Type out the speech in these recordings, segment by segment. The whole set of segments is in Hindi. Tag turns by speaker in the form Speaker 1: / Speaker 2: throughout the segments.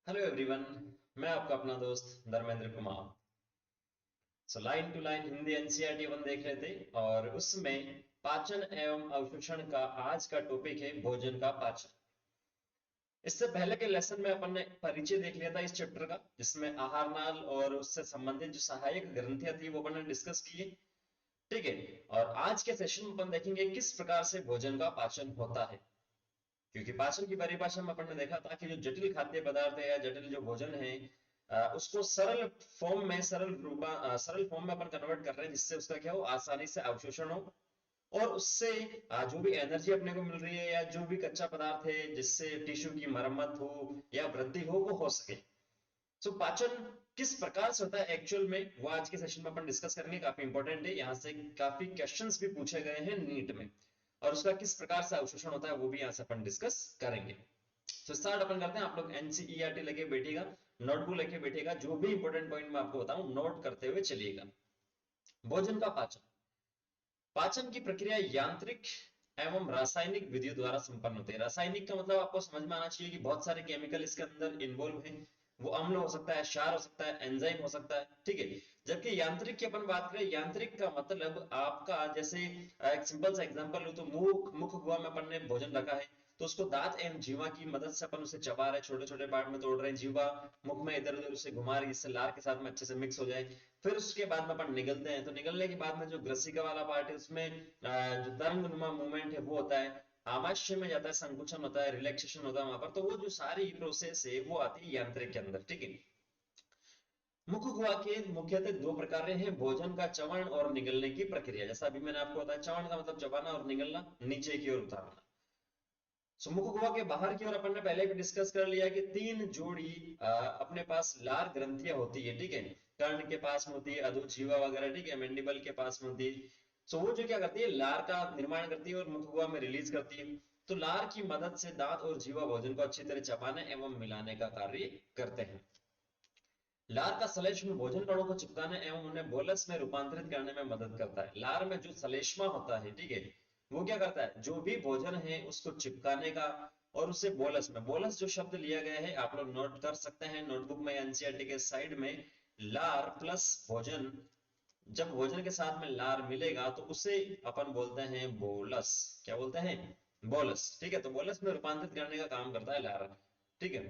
Speaker 1: Hello everyone. मैं आपका अपना दोस्त Dharmendra Kumar. Line to line Hindi NCERT अपन देख रहे थे और उसमें पाचन एवं अवशोषण का आज का टॉपिक है भोजन का पाचन। इससे पहले के लेसन में अपन ने परिचय देख लिया था इस चैप्टर का, जिसमें आहार नाल और उससे संबंधित जो सहायक ग्रंथियां थी वो अपन ने डिस्कस की है। ठीक है। और आज के सेशन में अपन देखेंगे किस प्रकार से भोजन का पाचन होता है, क्योंकि पाचन की परिभाषा में अपन ने देखा था कि जो जटिल खाद्य पदार्थ है या जटिल जो भोजन है, उसको सरल फॉर्म में सरल फॉर्म में अपन कन्वर्ट कर रहे हैं, जिससे उसका क्या हो, आसानी से अवशोषण हो और उससे जो भी एनर्जी अपने को मिल रही है या जो भी कच्चा पदार्थ है जिससे टिश्यू की मरम्मत हो या वृद्धि हो वो हो सके। पाचन किस प्रकार से होता है एक्चुअल में, वो आज के सेशन में अपन डिस्कस करेंगे। काफी इंपॉर्टेंट है, यहाँ से काफी क्वेश्चंस भी पूछे गए हैं नीट में, और उसका किस प्रकार से अवशोषण होता है वो भी यहाँ से अपन डिस्कस करेंगे। तो स्टार्ट अपन करते हैं। आप लोग एनसीईआरटी लेके बैठिएगा, नोटबुक लेके बैठिएगा, जो भी इंपॉर्टेंट पॉइंट मैं आपको बताऊं नोट करते हुए चलिएगा। भोजन का पाचन। पाचन की प्रक्रिया यांत्रिक एवं रासायनिक विधियों द्वारा संपन्न होती है। रासायनिक का मतलब आपको समझ में आना चाहिए कि बहुत सारे केमिकल इसके अंदर इन्वॉल्व हैं। वो अम्ल हो सकता है, क्षार हो सकता है, एंजाइम हो सकता है। ठीक है। जबकि यांत्रिक की अपन बात करें, यांत्रिक का मतलब आपका जैसे एक सिंपल सा एग्जांपल लो तो मुख मुख गुहा में अपन ने भोजन रखा है, तो उसको दांत एवं जीवा की मदद से अपन उसे चबा रहे, छोटे छोटे पार्ट में तोड़ रहे हैं, जीवा मुख में इधर उधर उसे घुमा रही है, जिससे लार के साथ में अच्छे से मिक्स हो जाए। फिर उसके बाद में अपन निगलते हैं, तो निगलने के बाद में जो ग्रसिका वाला पार्ट है उसमें जो तरंगनुमा मूवमेंट है वो होता है, आमाशय में जाता है, संकुचन होता है, रिलैक्सेशन होता है वहां पर। तो वो जो सारी प्रोसेस है वो आती है यांत्रिक के अंदर। ठीक है। मुख गुहा के मुख्यतः दो प्रकार हैं, भोजन का चवण और निगलने की प्रक्रिया। जैसा अभी मैंने आपको बताया, चवण का मतलब चबाना और निगलना नीचे की ओर उतारना। मुख गुहा के बाहर की ओर अपन ने पहले भी डिस्कस कर लिया कि तीन जोड़ी अपने पास लार ग्रंथियां होती है। ठीक है। कर्ण के पास में होती है, अधोजीवा वगैरह। ठीक है। मैंडिबल के पास में होती है। वो जो क्या करती है, लार का निर्माण करती है और मुख गुहा में रिलीज करती है। तो लार की मदद से दांत और जीवा भोजन को अच्छी तरह चबाने एवं मिलाने का कार्य करते हैं। लार का श्लेष्म भोजन कणों को चिपकाने एवं उन्हें बोलस में रूपांतरित करने में मदद करता है। लार में जो श्लेष्मा होता है, ठीक है, वो क्या करता है, जो भी भोजन है उसको चिपकाने का और उसे बोलस में, बोलस जो शब्द लिया गया है आप लोग नोट कर सकते हैं नोटबुक में, एनसीईआरटी के साइड में। लार प्लस भोजन, जब भोजन के साथ में लार मिलेगा तो उसे अपन बोलते हैं बोलस। क्या बोलते हैं? बोलस। ठीक है। तो बोलस में रूपांतरित करने का काम करता है लार। ठीक है।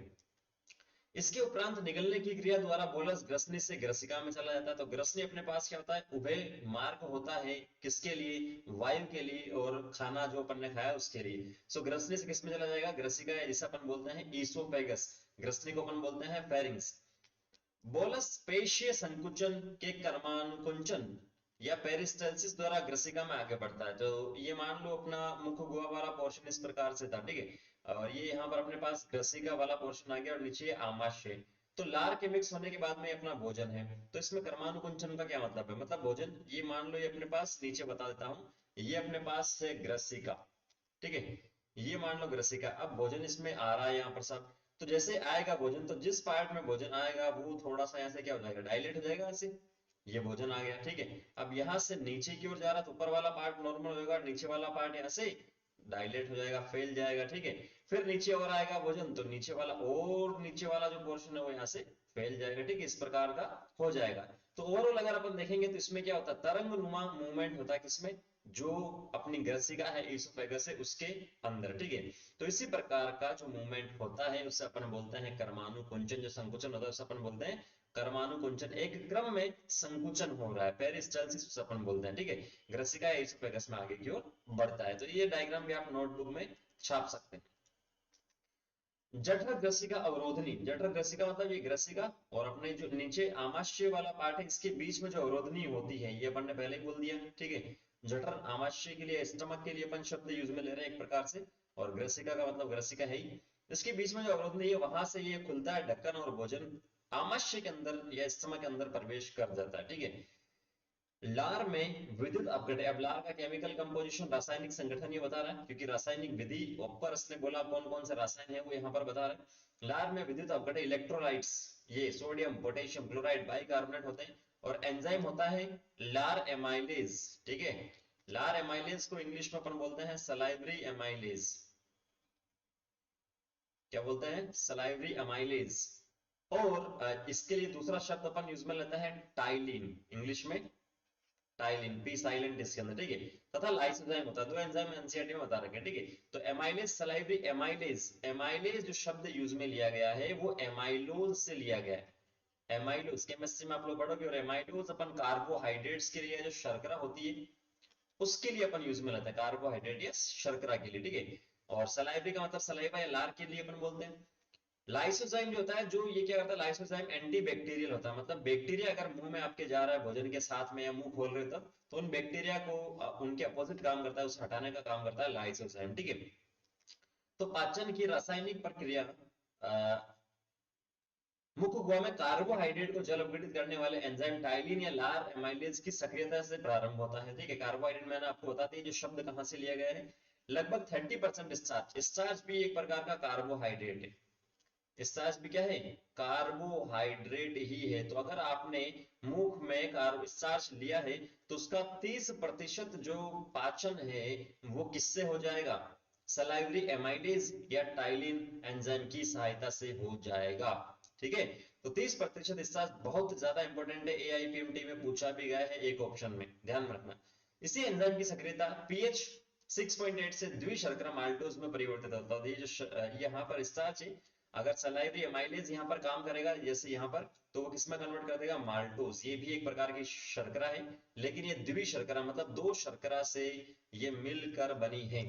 Speaker 1: इसके उपरांत निगलने की क्रिया द्वारा बोलस ग्रसनी से ग्रसिका में चला जाता है। तो ग्रसनी अपने पास क्या होता है, उभय मार्ग होता है। किसके लिए? वायु के लिए और खाना जो अपन ने खाया उसके लिए। ग्रसनी से किस में चला जाएगा? ग्रसिका है, जिसे अपन बोलते हैं ईसोफेगस। ग्रसनी को अपन बोलते हैं फेरिंग्स। बोलस पेशीय संकुचन के कर्मानुकुंचन या पेरिस्टल्सिस द्वारा ग्रसिका में आगे बढ़ता है। तो ये मान लो अपना मुख गुहा वाला पोर्शन इस प्रकार से था। ठीक है। और ये यहाँ पर अपने पास ग्रसिका वाला पोर्शन आ गया और नीचे आमाशय। तो लार के मिक्स होने के बाद में अपना भोजन है। तो इसमें कर्मानुकुंचन का क्या मतलब है? मतलब भोजन, ये मान लो ये अपने पास, नीचे बता देता हूँ, ये अपने पास है ग्रसिका। ठीक है। ये मान लो ग्रसिका। अब भोजन इसमें आ रहा है यहाँ पर सब। तो जैसे आएगा भोजन, तो जिस पार्ट में भोजन आएगा वो थोड़ा सा यहाँ से क्या हो जाएगा, डायलेट हो जाएगा यहाँ से। ये भोजन आ गया। ठीक है। अब यहाँ से नीचे की ओर जा रहा, तो ऊपर वाला पार्ट नॉर्मल होगा, नीचे वाला पार्ट यहाँ से डायलेट हो जाएगा, फैल जाएगा। ठीक है। फिर नीचे और आएगा भोजन, तो नीचे वाला, और नीचे वाला जो पोर्शन है वो यहाँ से फैल जाएगा। ठीक है। इस प्रकार का हो जाएगा। तो ओवरऑल अगर अपन देखेंगे तो इसमें क्या होता है, तरंग नुमा मूवमेंट होता है। किसमें? जो अपनी ग्रसिका है ईसोफेगस है उसके अंदर। ठीक है। तो इसी प्रकार का जो मूवमेंट होता है उसे अपन बोलते हैं कर्मानुकुंचन। जो संकुचन होता है उसे अपन बोलते हैं कर्मानुकुंचन। एक क्रम में संकुचन हो रहा है, पेरिस्टालसिस उसे अपन बोलते हैं। ठीक है। ग्रसिका ईसोफेगस में आगे की ओर बढ़ता है। तो ये डायग्राम भी आप नोटबुक में छाप सकते हैं। जठर ग्रसिका अवरोधनी। जठर ग्रसिका मतलब ये ग्रसिका और अपने जो नीचे आमाशय वाला पार्ट है, इसके बीच में जो अवरोधनी होती है, ये अपन ने पहले ही बोल दिया। ठीक है। जठर आमाशय के लिए, स्टमक के लिए अपन शब्द यूज में ले रहे हैं एक प्रकार से, और ग्रसिका का मतलब ग्रसिका है ही। इसके बीच में जो अवरोधनी है वहां से ये खुलता है ढक्कन और भोजन आमाशय के अंदर या स्टमक के अंदर प्रवेश कर जाता है। ठीक है। लार में विद्युत अपघटन। अब लार का केमिकल कंपोजिशन, रासायनिक संगठन ये बता रहा है, क्योंकि रासायनिक विधि ऊपर इसने बोला कौन कौन से रासायन है वो यहाँ पर बता रहा है। लार में विद्युत अपघटन, इलेक्ट्रोलाइट्स, ये सोडियम पोटेशियम क्लोराइड बाइकार्बोनेट होते हैं, और एंजाइम होता है लार एमाइलेज। ठीक है। लार एमाइलेज को इंग्लिश में अपन बोलते हैं सलाइवरी एमाइलेज। क्या बोलते हैं? Salivary amylase. और इसके लिए दूसरा शब्द अपन यूज में लेता है टाइलिन, इंग्लिश में टाइलिन, पी साइलेंट इसके अंदर, ठीक है। तथा लाइसोजाइम होता है, दो एंजाइम एनसीईआरटी में बता रखे हैं, ठीक है। तो एमाइलेज सलाइवरी एमाइलेज, एमाइलेज जो शब्द यूज में लिया गया है वो एमाइलोज से लिया गया है। एमाइलोज केमिस्ट्री में आप लोग पढ़ोगे, और एमाइलोज अपन कार्बोहाइड्रेट्स के लिए जो शर्करा होती है उसके लिए अपन यूज में लेते हैं, कार्बोहाइड्रेट या शर्करा के लिए, ठीक है। और सलाइवरी का मतलब सलाइवा या लार के लिए अपन बोलते हैं। लाइसोजाइम जो होता है, जो ये क्या करता है, लाइसोजाइम एंटी बैक्टीरियल होता है, मतलब बैक्टीरिया अगर मुंह में आपके जा रहा है भोजन के साथ में या मुंह खोल रहे हो तब, तो उन बैक्टीरिया को उनके अपोजिट काम करता है, उसे हटाने का काम करता है लाइसोजाइम, ठीक है। तो पाचन की रासायनिक प्रक्रिया, मुख्य गुहा में कार्बोहाइड्रेट को जल अपघटित करने वाले एंजाइम टाइलिन या लार एमाइलेज की सक्रियता से प्रारंभ होता है, ठीक है। कार्बोहाइड्रेट मैंने आपको बता दी, जो शब्द कहां से लिया गया है, लगभग 30% स्टार्च, स्टार्च भी एक प्रकार का कार्बोहाइड्रेट है, स्टार्च भी क्या है, कार्बोहाइड्रेट ही है। तो अगर आपने मुख में कार्ब स्टार्च लिया है तो उसका 30% जो पाचन है वो किससे हो जाएगा, सलाइवरी एमाइलेज या टाइलिन एंजाइम की सहायता से हो जाएगा, ठीक है। तो 30% स्टार्च बहुत ज्यादा इंपॉर्टेंट है, एआईपीएमटी में पूछा भी गया है एक ऑप्शन में, ध्यान में रखना। इसी एंजाइम की सक्रियता पीएच 6.8 से द्विशर्करा माल्टोज में परिवर्तित होता है। ये जो यहाँ पर स्टार्च है, अगर सलाइवरी एमाइलेज यहाँ पर काम करेगा जैसे यहाँ पर, तो वो किसमें कन्वर्ट कर देगा, माल्टोज, ये भी एक प्रकार की शर्करा है, लेकिन ये द्विशर्करा मतलब दो शर्करा से ये मिलकर बनी है।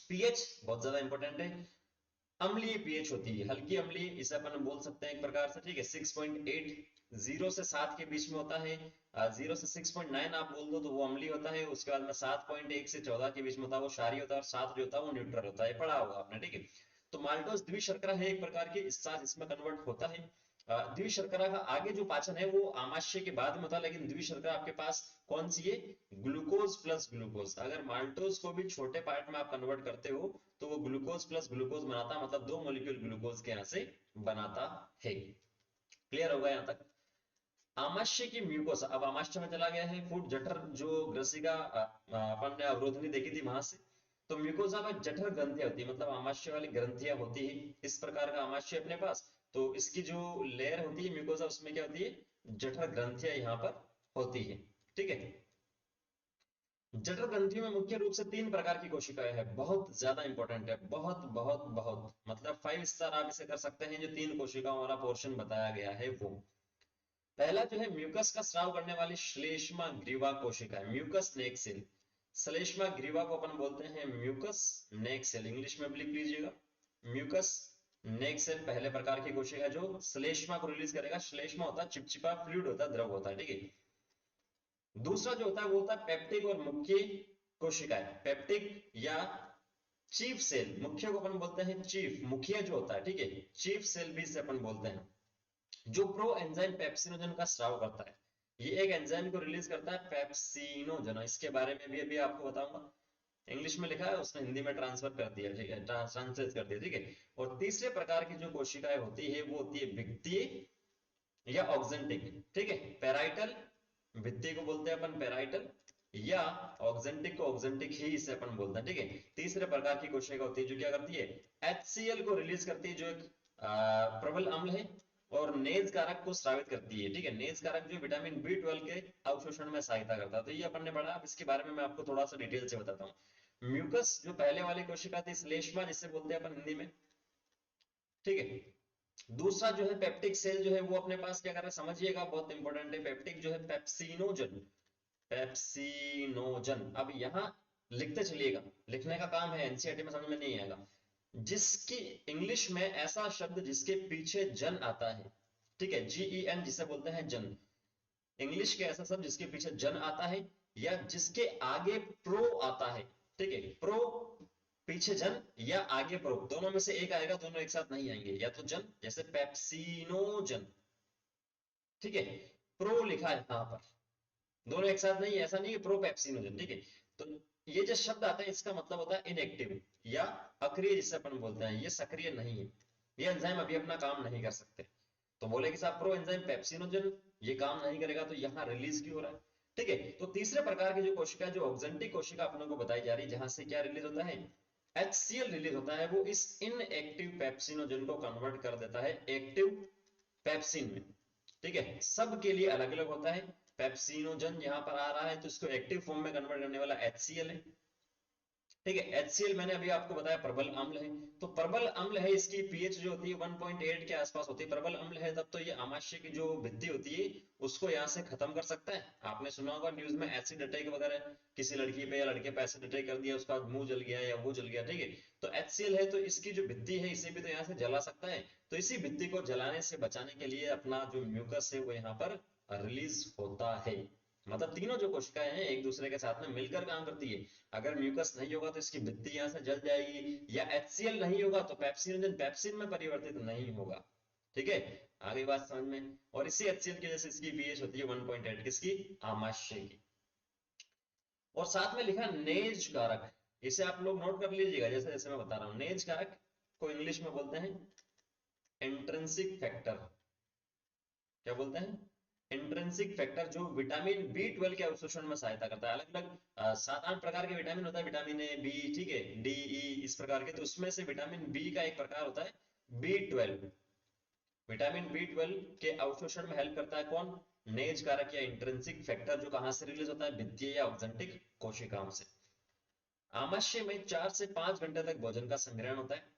Speaker 1: पीएच बहुत ज्यादा इंपॉर्टेंट है, अम्लीय पीएच होती है, हल्की अम्लीय, इसे अपन बोल सकते हैं एक प्रकार से, ठीक है। 6.8 0 से 7 के बीच में होता है, 0 से 6.9 आप बोल दो तो वो अम्लीय होता है, उसके बाद में 7.1 से 14 के बीच में होता है वो क्षारीय होता है, और 7 जो होता है वो न्यूट्रल होता है, पढ़ा होगा आपने, ठीक है। तो माल्टोज द्विशर्करा है एक प्रकार की, स्टार्च इसमें कन्वर्ट होता है। द्विशर्करा का आगे जो पाचन है वो आमाशय के बाद में होता है, लेकिन द्विशर्करा आपके पास कौन सी है, ग्लूकोज प्लस ग्लूकोज। अगर माल्टोज को भी छोटे पार्ट में आप कन्वर्ट करते हो तो वो ग्लूकोज प्लस ग्लूकोज बनाता है, मतलब दो मॉलिक्यूल ग्लूकोज के यहाँ से बनाता है। क्लियर होगा यहाँ तक। आमाशय की म्यूकोसा, अब आमाशय में चला गया है, फूड जठर जो ग्रसिका अपन ने अवरोधनी देखी थी वहां से, तो म्यूकोसा में जठर ग्रंथियां होती है, मतलब आमाशय वाली ग्रंथियां होती है, इस प्रकार का आमाशय अपने पास। तो इसकी जो लेयर होती है म्यूकोसा, उसमें क्या होती है, जठर ग्रंथियां यहाँ पर होती है, ठीक है। जठर ग्रंथियों में मुख्य रूप से 3 प्रकार की कोशिकाएं हैं, बहुत ज्यादा इंपॉर्टेंट है, बहुत बहुत बहुत, मतलब 5 स्टार आप इसे कर सकते हैं, जो 3 कोशिकाओं वाला पोर्शन बताया गया है वो। पहला जो है म्यूकस का स्राव करने वाली श्लेष्मा ग्रीवा कोशिका है, म्यूकस नेक सेल। श्लेष्मा ग्रीवा को अपन बोलते हैं म्यूकस नेक सेल, इंग्लिश में भी लिख लीजिएगा, म्यूकस नेक सेल पहले प्रकार की कोशिका है जो श्लेष्मा को रिलीज करेगा। श्लेष्मा होता है चिपचिपा फ्लूइड होता है, द्रव होता है, ठीक है। दूसरा जो होता है वो होता है पेप्टिक और मुख्य कोशिकाएं, पेप्टिक या चीफ सेल, मुख्य को अपन बोलते हैं चीफ, मुखिया जो होता है, ठीक है, चीफ सेल भी इसे अपन बोलते हैं, जो प्रो एंजाइम पेप्सिनोजन का स्राव करता है। ये एक एंजाइम को रिलीज करता है पेप्सिनोजन, इसके बारे में भी अभी आपको बताऊंगा, इंग्लिश में लिखा है उसने हिंदी में ट्रांसफर कर दिया, ठीक है, ट्रांसलेट कर दिया, ठीक है। और तीसरे प्रकार की जो कोशिकाएं होती है वो होती है वित्तीय या ऑक्जेंटिक, ठीक है, पेराइटल, भित्ति को बोलते हैं अपन पेराइटल, या ऑक्जेंटिक को ऑक्जेंटिक ही इसे अपन बोलते हैं, ठीक है। तीसरे प्रकार की कोशिका होती है जो क्या करती है, HCl को रिलीज करती है, जो एक प्रबल अम्ल है, और नेज कारक को स्रावित करती है, ठीक है। नेज कारक जो विटामिन B12 के अवशोषण में सहायता करता है, तो ये अपन ने पढ़ा। अब इसके बारे में मैं आपको थोड़ा सा डिटेल से बताता हूँ। म्यूकस जो पहले वाली कोशिका थी, श्लेष्मा जिसे बोलते हैं अपन हिंदी में, ठीक है। दूसरा जो है पेप्टिक सेल जो है वो अपने पास क्या कर रहा है, समझिएगा, बहुत इंपॉर्टेंट है। पेप्टिक जो है पेप्सिनोजन, पेप्सिनोजन, अब यहां लिखते चलिएगा, लिखने का काम है, एनसीईआरटी में समझ में नहीं आएगा। जिसकी इंग्लिश में ऐसा शब्द जिसके पीछे जन आता है, ठीक है, GEN जिसे बोलते हैं जन, इंग्लिश के ऐसा शब्द जिसके पीछे जन आता है या जिसके आगे प्रो आता है, ठीक है, प्रो पीछे जन या आगे प्रो, दोनों में से एक आएगा, दोनों एक साथ नहीं आएंगे, या तो जन जैसे पेप्सिनोजन, ठीक है, प्रो लिखा है यहाँ पर, दोनों एक साथ नहीं है, ऐसा नहीं है प्रो पेप्सिनोजन, ठीक है। तो ये जो शब्द आता है इसका मतलब होता है इनएक्टिव या अक्रिय जिसे अपन बोलते हैं, ये सक्रिय नहीं है, ये एंजाइम अभी अपना काम नहीं कर सकते। तो बोले कि साहब प्रो एंजाइम पेप्सिनोजन ये काम नहीं करेगा तो यहाँ रिलीज क्यों हो रहा है, ठीक है। तो तीसरे प्रकार की जो कोशिका जो ऑक्जेंटिक कोशिका अपनों को बताई जा रही है, जहां से क्या रिलीज होता है, HCl रिलीज होता है, वो इस इनएक्टिव पेप्सिनोजन को कन्वर्ट कर देता है एक्टिव पेप्सिन में, ठीक है, सबके लिए अलग अलग होता है। पेप्सिनोजन यहाँ पर आ रहा है तो इसको एक्टिव फॉर्म में कन्वर्ट करने वाला HCl है, ठीक है। HCl मैंने अभी आपको बताया प्रबल अम्ल है, तो प्रबल अम्ल है, इसकी पीएच जो होती है 1.8 के आसपास होती है, प्रबल अम्ल है, तब तो ये आमाशय की जो भित्ति होती है उसको यहाँ से खत्म कर सकता है। आपने सुना होगा न्यूज में एसिड अटैक वगैरह, किसी लड़की पे या लड़के पे एसिड अटैक कर दिया, उसका मुंह जल गया या वो जल गया, ठीक है। तो HCl है तो इसकी जो भित्ति है इसे भी तो यहाँ से जला सकता है, तो इसी भित्ति को जलाने से बचाने के लिए अपना जो म्यूकस है वो यहाँ पर रिलीज होता है। मतलब तीनों जो कोशिकाएं हैं एक दूसरे के साथ में मिलकर काम करती है। अगर म्यूकस नहीं होगा तो इसकी भित्ति यहाँ से जल जाएगी, या HCl नहीं होगा तो पेप्सिनोजन पेप्सिन में परिवर्तित नहीं होगा, ठीक है। आगे बात समझ में। और इसी HCl की वजह से इसकी पीएच होती है 1.8 किसकी, आमाशय की। और साथ में लिखा नेज कारक, इसे आप लोग नोट कर लीजिएगा जैसे जैसे मैं बता रहा हूँ। नेज कारक को इंग्लिश में बोलते हैं इंट्रिंसिक फैक्टर। क्या बोलते हैं, इंट्रिंसिक फैक्टर, जो विटामिन B12 के अवशोषण में सहायता करता है। अलग अलग 7-8 प्रकार के विटामिन होता है, विटामिन ए, बी, ठीक है, डी, ई, इस प्रकार के, तो उसमें से विटामिन बी का एक प्रकार होता है B12। विटामिन B12 के अवशोषण में हेल्प करता है कौन, नेज कारक या इंट्रिंसिक फैक्टर, जो कहां से रिलीज होता है, भित्तीय या ऑक्जेंटिक कोशिकाओं से। आमाशय में 4 से 5 घंटे तक भोजन का संग्रहण होता है,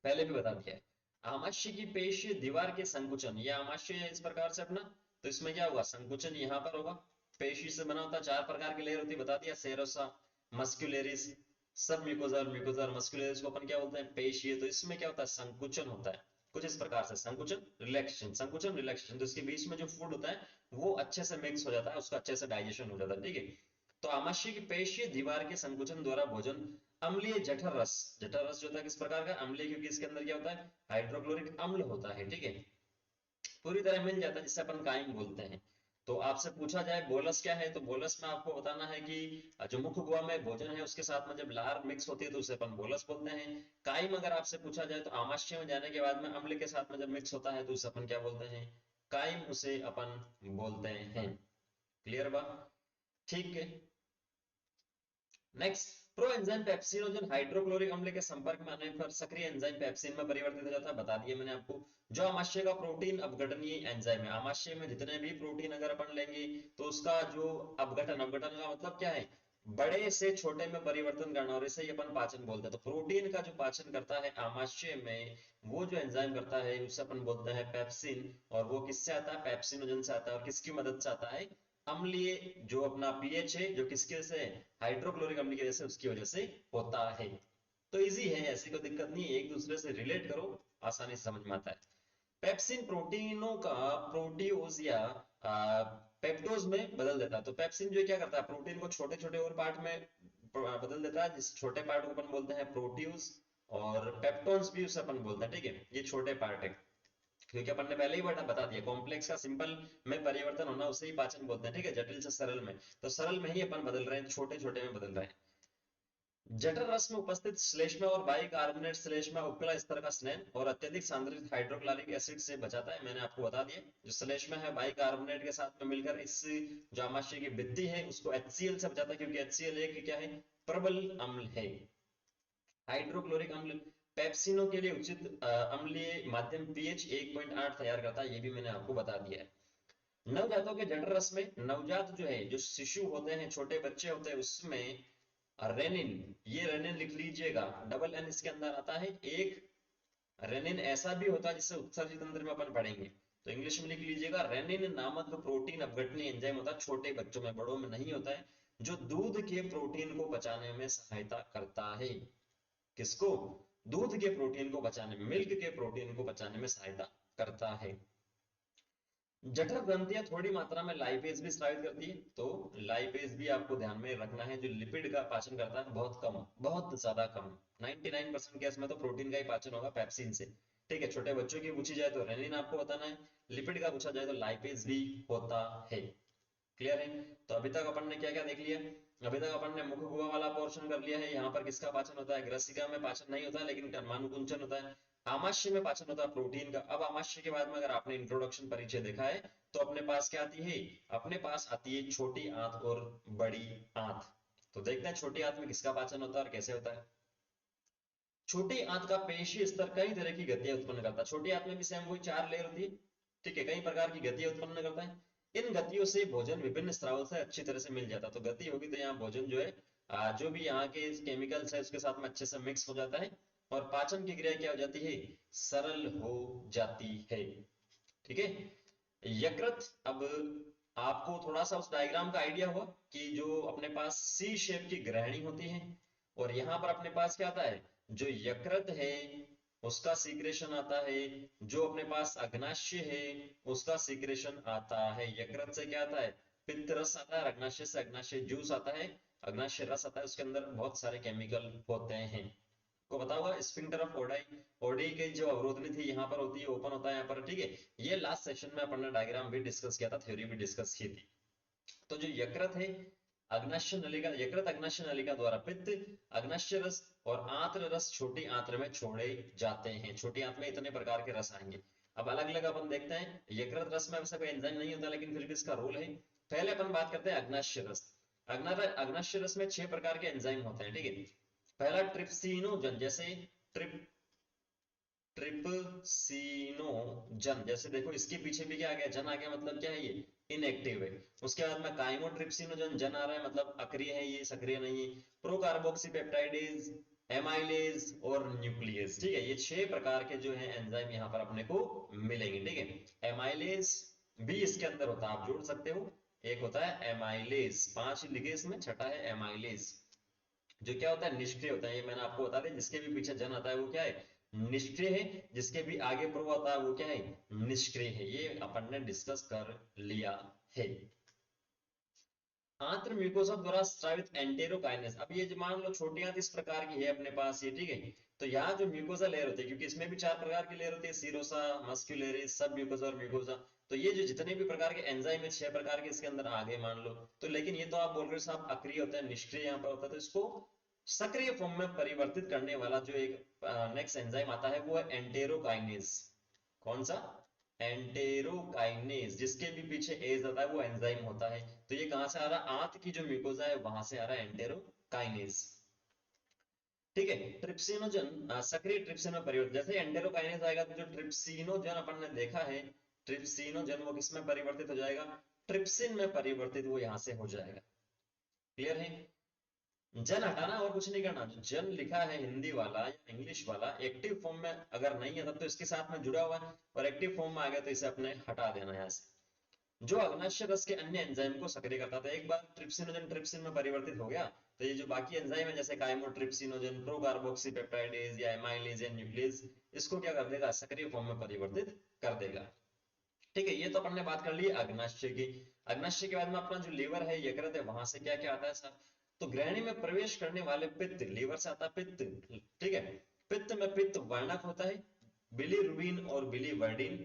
Speaker 1: पहले भी बता दिया है। आमाशय की पेशीय दीवार के संकुचन, या आमाशय है इस प्रकार से अपना, तो इसमें क्या होगा, संकुचन यहाँ पर होगा। पेशी से बना होता है, 4 प्रकार की लेयर होती है, बता दिया, सेरोसा, मस्कुलरिस, सब म्यूकोसा, और म्यूकोसा और मस्कुलरिस को अपन क्या बोलते हैं, पेशीय। तो इसमें क्या होता है, संकुचन होता है कुछ इस प्रकार से, संकुचन रिलैक्सेशन, संकुचन रिलैक्सेशन, तो इसके बीच में जो फूड होता है वो अच्छे से मिक्स हो जाता है, उसका अच्छे से डाइजेशन हो जाता है, ठीक है। तो आमाशय की पेशीय दीवार के संकुचन द्वारा भोजन अम्लीय जठर रस, जठर रस जो होता है किस प्रकार का, अम्लीय, क्योंकि इसके अंदर क्या होता है, हाइड्रोक्लोरिक अम्ल होता है, ठीक है, पूरी तरह मिल जाता है, जिसे अपन काइम बोलते हैं। तो आपसे पूछा जाए बोलस क्या है, तो बोलस में आपको बताना है कि जो मुख्य गुहा में भोजन है उसके साथ में जब लार मिक्स होती है तो उसे अपन बोलस बोलते हैं। काइम अगर आपसे पूछा जाए तो आमाशय में जाने के बाद में अम्ल के साथ में जब मिक्स होता है तो उसे अपन क्या बोलते हैं, काइम उसे अपन बोलते हैं। क्लियर बात, ठीक है। Next, pro enzyme pepsinogen hydrochloric अम्ल के संपर्क में आने पर सक्रिय एंजाइम पेप्सिन में परिवर्तित हो जाता है, बता दिया मैंने आपको। जो आमाशय का प्रोटीन अपघटनीय एंजाइम है, आमाशय में जितने भी प्रोटीन अगर अपन लेंगे तो उसका जो अपघटन, अपघटन का मतलब क्या है, बड़े से छोटे में परिवर्तन करना, और इसे ही अपन पाचन बोलते हैं। तो प्रोटीन का जो पाचन करता है आमाशय में, वो जो एंजाइम करता है उसे अपन बोलते हैं पेप्सिन, और वो किससे आता है, पेप्सिनोजन से आता है, और किसकी मदद से आता है, अम्लीय जो अपना पीएच है जो किसके से, हाइड्रोक्लोरिक अम्ल की वजह से, उसकी वजह से होता है। तो इजी है, ऐसी कोई दिक्कत नहीं है, एक दूसरे से रिलेट करो, आसानी से समझ में आता है। पेप्सिन प्रोटीनों का प्रोटियोज या पेप्टोज में बदल देता है। तो पेप्सिन जो क्या करता है, प्रोटीन को छोटे छोटे और पार्ट में बदल देता है, जिस छोटे पार्ट को अपन बोलते हैं प्रोटियोज, और पेप्टोन्स भी उसे अपन बोलते हैं, ठीक है, ये छोटे पार्ट है। क्योंकि अपन ने पहले ही वर्ड बता दिया, कॉम्प्लेक्स का सिंपल में परिवर्तन होना उसे ही पाचन बोलते हैं, ठीक है, जटिल से सरल में, तो सरल में ही अपन बदल रहे हैं, छोटे छोटे में बदल रहे हैं। जठर रस में उपस्थित श्लेष्मा और बाइकार्बोनेट श्लेष्मा उपकला स्तर का स्नेह और अत्यधिक सांद्रित हाइड्रोक्लोरिक एसिड से बचाता है, मैंने आपको बता दिया। जो श्लेष्मा है बाइकार्बोनेट के साथ में मिलकर इस जो आमाशय की भित्ति है उसको HCl से बचाता है, क्योंकि HCl एक क्या है, प्रबल अम्ल है। हाइड्रोक्लोरिक अम्ल पेप्सिनो के लिए उचित अम्लीय माध्यम पीएच 1.8 तैयार करता है, ये भी मैंने आपको बता दिया है। नवजातों के जठर रस में, नवजात जो है, जो शिशु होते हैं, छोटे बच्चे होते हैं, उसमें रेनिन, ये रेनिन लिख लीजिएगा, डबल एन इसके अंदर आता है। एक रेनिन ऐसा भी होता है जिससे उत्सर्जित तंत्र में अपन पढ़ेंगे, तो इंग्लिश में लिख लीजिएगा, रेनिन नामक जो प्रोटीन अपघटनीय एंजाइम होता है, छोटे बच्चों में, बड़ों में नहीं होता है, जो दूध के प्रोटीन को पचाने में सहायता करता है। किसको, दूध के प्रोटीन को बचाने में, मिल्क के प्रोटीन को बचाने में सहायता करता है। जठर ग्रंथियां थोड़ी मात्रा में लाइपेज भी स्रावित करती है, तो लाइपेज भी आपको ध्यान में रखना है, जो लिपिड का पाचन करता है, बहुत कम, बहुत ज्यादा कम, 99% केस में तो प्रोटीन का ही पाचन होगा पेप्सिन से, ठीक है। छोटे बच्चों की पूछी जाए तो रेनिन आपको बताना है, लिपिड का पूछा जाए तो लाइपेज भी होता है। क्लियर है। तो अभी तक अपन ने क्या क्या देख लिया, अभी तक अपन ने मुख गुहा वाला पोर्शन कर लिया है, यहाँ पर किसका पाचन होता है, ग्रसिका में पाचन नहीं होता है लेकिन कर्मानुकुंचन होता है। आमाशय में पाचन होता है प्रोटीन का। अब आमाशय के बाद में अगर आपने इंट्रोडक्शन परिचय देखा है तो अपने पास क्या आती है, अपने पास आती है छोटी आंत और बड़ी आंत। तो देखते हैं छोटी आंत में किसका पाचन होता है और कैसे होता है। छोटी आंत का पेशीय स्तर कई तरह की गतियां उत्पन्न करता है। छोटी आंत में भी सेम वही 4 लेयर होती है, ठीक है, कई प्रकार की गतियां उत्पन्न करता है। इन गतियों से भोजन विभिन्न स्रावों से अच्छी तरह से मिल जाता है। तो गति होगी तो यहाँ भोजन जो है जो भी यहाँ के केमिकल्स है उसके साथ में अच्छे से मिक्स हो जाता है, और पाचन की क्रिया क्या हो जाती है, सरल हो जाती है। ठीक है, यकृत, अब आपको थोड़ा सा उस डायग्राम का आइडिया हुआ कि जो अपने पास सी शेप की ग्रहणी होती है, और यहाँ पर अपने पास क्या आता है, जो यकृत है उसका सीक्रेशन आता है, जो अपने पास अग्नाशय है उसका सीक्रेशन आता है। यकृत से क्या आता है, पित्त रस आता है, अग्नाशय से अग्नाशय जूस आता है, अग्नाशय रस आता है, उसके अंदर बहुत सारे केमिकल होते हैं। को पता होगा स्फिंक्टर ऑफ ओडाई, ओडी की जो अवरोधनी थी यहाँ पर होती है, ओपन होता है यहाँ पर। ठीक है, ये लास्ट सेशन में अपन ने डायग्राम भी डिस्कस किया था, थ्योरी भी डिस्कस की थी। तो जो यकृत है, अग्नाशय नलिका, यकृत अग्नाशय नलिका द्वारा पित्त, अग्नाशय रस और आंत्र रस छोटी आंत्र में छोड़े जाते हैं। छोटी आंत्र में इतने प्रकार के रस आएंगे। अब अलग अलग अपन देखते हैं, यकृत रस में वैसा कोई एंजाइम नहीं होता, लेकिन फिर भी इसका रोल है। पहले अपन बात करते हैं अग्नाशय रस। अग्नाशय रस में 6 प्रकार के एंजाइम होते हैं। ठीक है, पहला ट्रिप्सिनोजन, जैसे ट्रिप ट्रिप्सिनोजन, जैसे देखो इसके पीछे भी क्या आ गया, जन आ गया, मतलब क्या है, ये इनएक्टिव है। उसके बाद में काइमोट्रिप्सिनोजन, जन आ रहा है मतलब अक्रिय है, ये सक्रिय नहीं है। प्रोकार्बोक्सीपेप्टाइडेज, एमाइलेज और न्यूक्लियस। ठीक है, ये 6 प्रकार के जो है एंजाइम यहाँ पर अपने को मिलेंगे। ठीक है, एमाइलेज भी इसके अंदर होता है, आप जोड़ सकते हो। एक होता है एमाइलेज, 5 लिखे इसमें, छठा है एमाइलेज, जो क्या होता है, निष्क्रिय होता है। ये मैंने आपको बता दिया, जिसके भी पीछे जन आता है वो क्या है, निष्क्रिय है। जिसके भी आगे प्रो आता है वो क्या है, निष्क्रिय है। ये अपन ने डिस्कस कर लिया है। आंत्र म्यूकोसा द्वारा स्रावित एंटेरोकाइनेस, अब ये जो मान लो छोटी आंत इस प्रकार की है अपने पास ये। ठीक है, तो यहाँ जो म्यूकोसा लेयर होती है, क्योंकि इसमें भी 4 प्रकार की लेयर होती है, सीरोसा, मस्क्यूलेरिस, सब म्यूकोसा और म्यूकोसा। तो ये जो जितने भी प्रकार के एंजाइम है 6 प्रकार के इसके अंदर आ गए मान लो। तो लेकिन ये तो आप बोल रहे हो साहब अक्रिय होता है, निष्क्रिय यहाँ पर होता है, तो इसको सक्रिय फॉर्म में परिवर्तित करने वाला जो एक नेक्स्ट एंजाइम आता है वो है एंटेरोकाइनेस। कौन सा, एंटेरोकाइनेस, जिसके भी पीछे एज आता है वो एंजाइम होता है। तो ये कहां से आ रहा है, आंत की जो म्यूकोजा है वहां से आ रहा है एंटेरोकाइनेस। ठीक है, ट्रिप्सिनोजन सक्रिय ट्रिप्सिन में परिवर्तित, जैसे एंटेरोकाइनेस आएगा तो जो ट्रिप्सिनोजन अपन ने देखा है, ट्रिप्सिनोजन वो किस में परिवर्तित हो जाएगा, ट्रिप्सिन में परिवर्तित वो यहां से हो जाएगा। क्लियर है, जन हटाना और कुछ नहीं करना। जो जन लिखा है हिंदी वाला या इंग्लिश वाला एक्टिव फॉर्म में अगर नहीं है तब तो इसके साथ में जुड़ा हुआ है, और एक्टिव फॉर्म में आ गया तो इसे अपने हटा देना है यहाँ से। जो अग्नाशय रस के अन्य एंजाइम को सक्रिय करता था, एक बार ट्रिप्सिनोजन ट्रिप्सिन में परिवर्तित हो गया तो ये जो बाकी एंजाइम है जैसे काइमोट्रिप्सिनोजन, प्रोकार्बोक्सीपेप्टाइडेज या एमाइलेज या न्यूक्लियस, इसको क्या कर देगा, सक्रिय फॉर्म में परिवर्तित कर देगा। ठीक है, ये तो अपन ने बात कर ली अग्नाशय की। अग्नाशय के बाद में अपना जो लीवर है, यकृत है, वहां से क्या क्या आता है सर, तो ग्रहणी में प्रवेश करने वाले पित्त, लीवर से आता है पित्त। ठीक है, पित्त में पित्त वर्णक होता है, बिलीरुबिन और बिलीवर्डिन।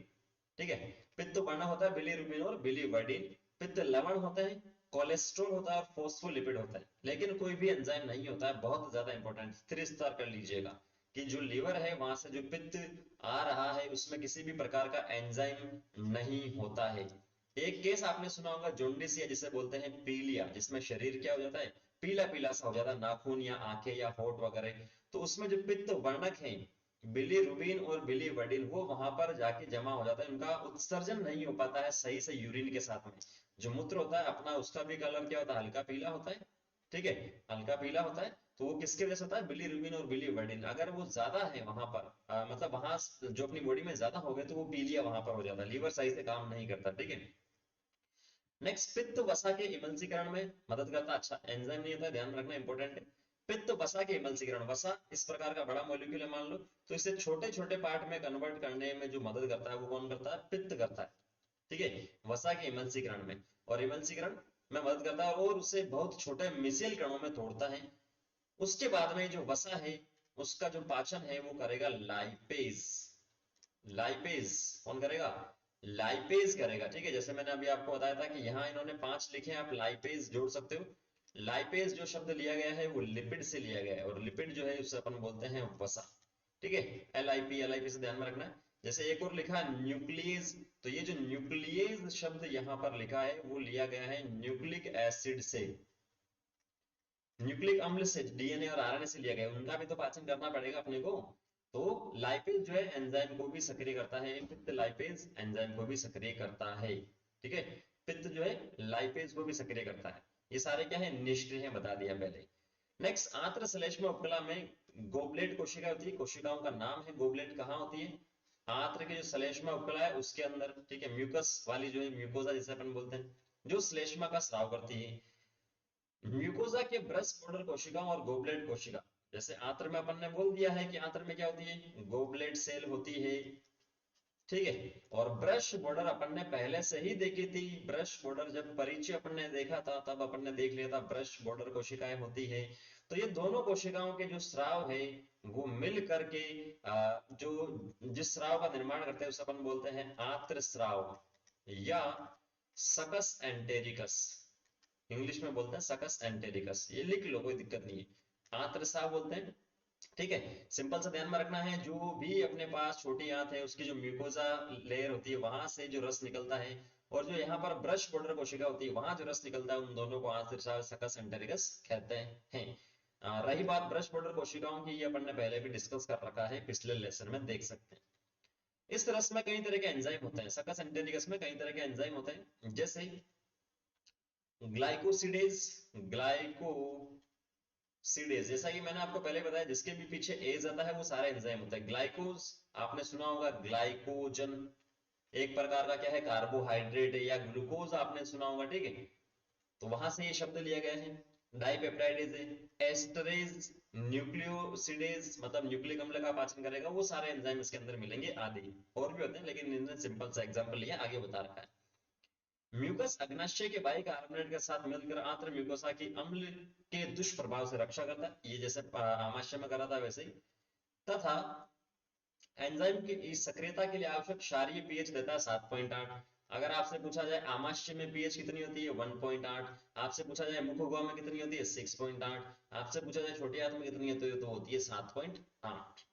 Speaker 1: ठीक है, पित्त वर्णक होता है बिलीरुबिन और बिलीवर्डिन। पित्त लवण होता है, कोलेस्ट्रॉल होता है और फोस्फोलिपिड होता है। लेकिन कोई भी एंजाइम नहीं होता है, बहुत ज्यादा इंपॉर्टेंट, 3 स्टार कर लीजिएगा, कि जो लीवर है वहां से जो पित्त आ रहा है उसमें किसी भी प्रकार का एंजाइम नहीं होता है। एक केस आपने सुना होगा जोंडिस, या जिसे बोलते हैं पीलिया, जिसमें शरीर क्या हो जाता है, पीला पीला सा हो जाता है, नाखून या आंखें या होठ वगैरह। तो उसमें जो पित्त वर्णक है बिलीरुबिन और बिलीवर्डिन, वो वहां पर जाके जमा हो जाता है, उनका उत्सर्जन नहीं हो पाता है सही से यूरिन के साथ में। जो मूत्र होता है अपना, उसका भी कलर क्या होता है, हल्का पीला होता है। ठीक है, हल्का पीला होता है। तो वो किसके वजह से होता है, बिलीरुबिन और बिलीवर्डिन, अगर वो ज्यादा है वहां पर मतलब वहां जो अपनी बॉडी में ज्यादा हो गए तो वो पीलिया वहां पर हो जाता है, लीवर सही से काम नहीं करता। ठीक है, नेक्स्ट, पित्त वसा के इमल्सीकरण में मदद करता, अच्छा एंजाइम नहीं होता, ध्यान रखना इंपॉर्टेंट है। पित्त वसा के इमल्सीकरण, वसा इस प्रकार का बड़ा मॉलिक्यूल है मान लो, तो इसे छोटे छोटे पार्ट में कन्वर्ट करने में जो मदद करता है वो कौन करता है, पित्त करता है। ठीक है, वसा के इमल्सीकरण में, और इमल्सीकरण में मदद करता है और उसे बहुत छोटे मिसेल कणों में तोड़ता है। उसके बाद में जो वसा है उसका जो पाचन है वो करेगा लाइपेज। लाइपेज कौन करेगा, लाइपेज करेगा। ठीक है, जैसे मैंने अभी आपको बताया था कि यहाँ इन्होंने 5 लिखे हैं, आप लाइपेज जोड़ सकते हो। लाइपेज जो शब्द लिया गया है वो लिपिड से लिया गया है, और लिपिड जो है उसे अपन बोलते हैं वसा। ठीक है, एल आई पी से ध्यान में रखना है। जैसे एक और लिखा है न्यूक्लियस, तो ये जो न्यूक्लियस शब्द यहाँ पर लिखा है वो लिया गया है न्यूक्लिक एसिड से, न्यूक्लिक अम्ल से, डीएनए और आरएनए से लिया गया, उनका भी तो पाचन करना पड़ेगा अपने को। तो लाइपेज जो है एंजाइम को भी सक्रिय करता है, पित्त लाइपेज एंजाइम को भी सक्रिय करता है, ठीक है। पित्त जो है लाइपेज को भी सक्रिय करता है। ये सारे क्या है, निष्क्रिय है, बता दिया पहले। नेक्स्ट, आंत्र श्लेष्मा उपकला में गोबलेट कोशिका होती है, कोशिकाओं का नाम है गोबलेट, कहाँ होती है, आंत्र के जो श्लेष्मा उपकला है उसके अंदर, ठीक है। म्यूकस वाली जो है, म्यूकोजा जिसे अपन बोलते हैं, जो श्लेष्मा का स्राव करती है। म्यूकोजा के ब्रश बॉर्डर कोशिका और गोबलेट कोशिका, जैसे आंत्र में अपन ने बोल दिया है कि आंत्र में क्या होती है, गोबलेट सेल होती है, ठीक है। और ब्रश बॉर्डर अपन ने पहले से ही देखी थी, ब्रश बॉर्डर जब परिचय अपन ने देखा था तब अपन ने देख लिया था ब्रश बॉर्डर कोशिकाएं होती है। तो ये दोनों कोशिकाओं के जो स्राव है वो मिल करके जो जिस स्राव का निर्माण करते हैं उसे अपन बोलते हैं आंत्र स्राव या सकस एंटेरिकस, इंग्लिश में बोलते हैं सकस एंटेरिकस, ये लिख लो कोई दिक्कत नहीं है, आंत्र स्राव बोलते हैं, ठीक है। सिंपल सा ध्यान में रखना है, जो भी अपने पास छोटी आंत है उसकी जो म्यूकोजा लेयर होती है वहां से जो रस निकलता है, और जो यहाँ पर ब्रश बॉर्डर कोशिका होती है वहां जो रस निकलता है, उन दोनों को आंत्र सकस एंटेरिकस कहते हैं। रही बात ब्रश बॉर्डर कोशिकाओं की, ये अपन ने पहले भी डिस्कस कर रखा है, पिछले लेसन में देख सकते हैं। इस रस में कई तरह के एंजाइम होते हैं, सकस एंटेरिकस में कई तरह के एंजाइम होते हैं, जैसे ग्लाइकोसिडेज, ग्लाइकोसिडेज, जैसा कि मैंने आपको पहले बताया, जिसके भी पीछे एज आता है वो सारे एंजाइम होते हैं। ग्लाइकोज आपने सुना होगा, ग्लाइकोजन एक प्रकार का क्या है, कार्बोहाइड्रेट है, या ग्लूकोज आपने सुना होगा, ठीक है। तो वहां से ये शब्द लिया गया है। डाइपेप्टाइडेज है, एस्टरेज, न्यूक्लियोसिडेज मतलब न्यूक्लिक अम्ल का पाचन करेगा, वो सारे एंजाइम इसके अंदर मिलेंगे आदि। और भी होते हैं लेकिन इन्होंने सिंपल सा एग्जांपल लिया, आगे बता रखा है। म्यूकस अग्नाशय के बाइकार्बोनेट के साथ मिलकर आंत्र म्यूकोसा की अम्ल के दुष्प्रभाव से रक्षा करता है, ये जैसे आमाशय में करा था वैसे ही। तथा एंजाइम की इस सक्रियता के लिए आवश्यक क्षारीय पीएच देता है 7.8। अगर आपसे पूछा जाए आमाशय में पीएच कितनी होती है 1.8, आपसे पूछा जाए मुखगुहा में कितनी होती है 6.8, आपसे पूछा जाए छोटी आंत में कितनी होती है तो होती है 7.8,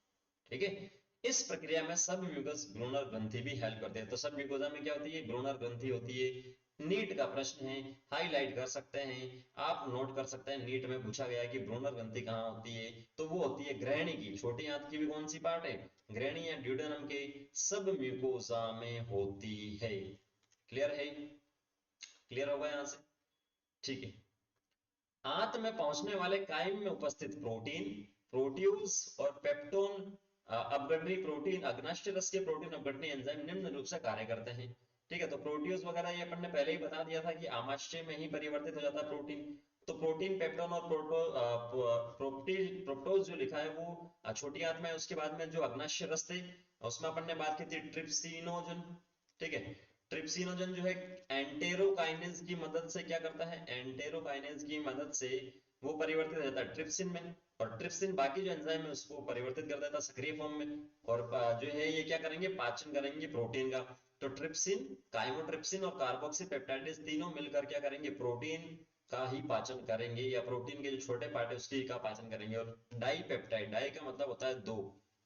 Speaker 1: ठीक है। इस प्रक्रिया में सब म्यूकस ब्रूनर ग्रंथि भी हेल्प करते हैं। तो सब म्यूकोजा में क्या होती है, ब्रूनर ग्रंथि होती है। नीट का प्रश्न है, हाईलाइट कर सकते हैं, आप नोट कर सकते हैं, नीट में पूछा गया कि ब्रूनर ग्रंथि कहाँ होती है, तो वो होती है ग्रहणी की, छोटी आंत की भी कौन सी पार्ट है, ग्रहणी या ड्यूडेनम के सब म्यूकोजा में होती है। क्लियर है, क्लियर होगा यहाँ से, ठीक है। आंत में पहुंचने वाले कायम में उपस्थित प्रोटीन, प्रोट्यूज और पेप्टोन अपघटनी प्रोटीन, अग्नाशय रस के प्रोटीन अपघटनी एंजाइम निम्न रूप से कार्य करते हैं, ठीक है। तो प्रोट्यूज वगैरह ये अपन ने पहले ही बता दिया था कि आमाशय में ही परिवर्तित हो जाता है प्रोटीन। तो प्रोटीन, पेप्टोन और प्रोप्टोज जो लिखा है वो छोटी आंत में है। उसके बाद में जो अग्नाशय रस थे उसमें अपन ने बात की थी ट्रिप्सिनोजन, ठीक है। ट्रिप्सिनोजन जो है एंटेरोकाइनेज की मदद से क्या करता है, एंटेरोकाइनेज की मदद से वो परिवर्तित हो जाता है ट्रिप्सिन में, और ट्रिप्सिन बाकी जो एंजाइम है उसको परिवर्तित कर देता है सक्रिय फॉर्म में, और जो है ये क्या करेंगे, पाचन करेंगे प्रोटीन का। तो ट्रिप्सिन, काइमोट्रिप्सिन और कार्बोक्सी पेप्टाइड्स तीनों मिलकर क्या करेंगे, प्रोटीन का ही पाचन करेंगे, या प्रोटीन के जो छोटे पार्ट है उसके का पाचन करेंगे। और डाई पेप्टाइड, डाई का मतलब होता है दो,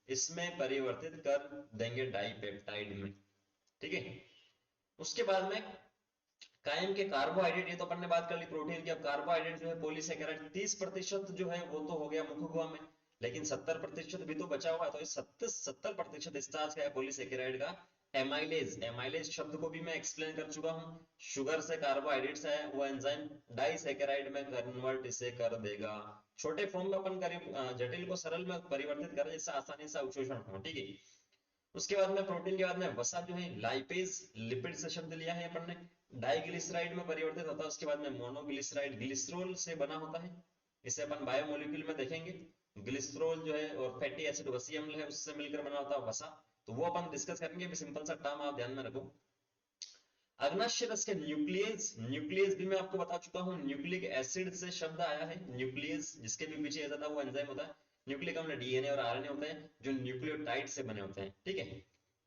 Speaker 1: इसमें परिवर्तित कर देंगे डाई पेप्टाइड में, ठीक है। उसके बाद में कायम के कार्बोहाइड्रेट, ये तो अपन ने बात कर ली प्रोटीन की। अब कार्बोहाइड्रेट जो है पॉलीसेकेराइड 30% जो है वो तो हो गया मुखगुहा में, लेकिन 70% भी तो बचा हुआ है। तो इस 70% स्टार्च का है पॉलीसेकेराइड का एमाइलेज, एमाइलेज शब्द को भी मैं एक्सप्लेन कर चुका हूँ। शुगर से कार्बोहाइड्रेट से है वो एंजाइम डाइसेकेराइड में कन्वर्ट इसे कर देगा। छोटे फॉर्म में अपन करीब जटिल को सरल में परिवर्तित करें जिससे आसानी से अवशोषण हो, ठीक है। उसके बाद में प्रोटीन के बाद में वसा जो है लाइपेज, लिपिड से शब्द लिया है अपन ने, डाइग्लिसराइड में परिवर्तित होता है। उसके बाद में मोनोग्लिसराइड ग्लिसरॉल से बना होता है, इसे अपन बायोमोलिक्यूल में देखेंगे। ग्लिसरॉल जो है और फैटी एसिड वसी अम्ल है उससे मिलकर बना होता है वसा, तो वो अपन डिस्कस करेंगे। सिंपल सा टर्म आप ध्यान में रखो। अग्नाशय रस के न्यूक्लियस, न्यूक्लियस भी मैं आपको बता चुका हूँ, न्यूक्लिक एसिड से शब्द आया है न्यूक्लियस, जिसके भी पीछे था वो एंजाइम होता है। न्यूक्लिक अम्ल डीएनए और आरएनए होते हैं जो न्यूक्लियोटाइड से बने होते हैं, ठीक है।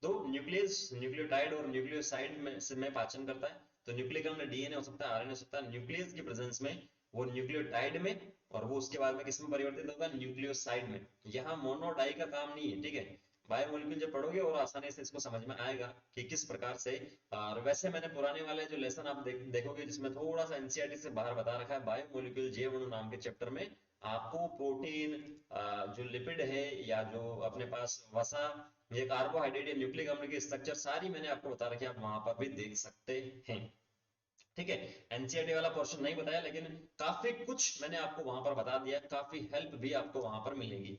Speaker 1: तो न्यूक्लियस न्यूक्लियोटाइड और न्यूक्लियोसाइड में पाचन करता है। तो न्यूक्लिक अम्ल डीएनए हो सकता है, आरएनए हो सकता है, न्यूक्लियस की प्रेजेंस में वो न्यूक्लियोटाइड में, और वो उसके बाद में किसमें परिवर्तित होगा, न्यूक्लियोसाइड में। यहाँ मोनोडाई का काम नहीं है, ठीक है। बायोमोलिक्यूल जब पढ़ोगे और आसानी से इसको समझ में आएगा कि किस प्रकार से। और वैसे मैंने पुराने वाले जो लेसन आप देखोगे जिसमें थोड़ा सा एनसीईआरटी से बाहर बता रखा है, बायोमोलिक्यूल जैव अणु नाम के चैप्टर में आपको प्रोटीन, जो लिपिड है या जो अपने पास वसा, ये कार्बोहाइड्रेट या न्यूक्लिक अम्ल की स्ट्रक्चर सारी मैंने आपको बता रखी है, आप वहां पर भी देख सकते हैं। ठीक है, एनसीईआरटी वाला पोर्शन नहीं बताया, लेकिन काफी कुछ मैंने आपको वहां पर बता दिया, काफी हेल्प भी आपको वहां पर मिलेगी।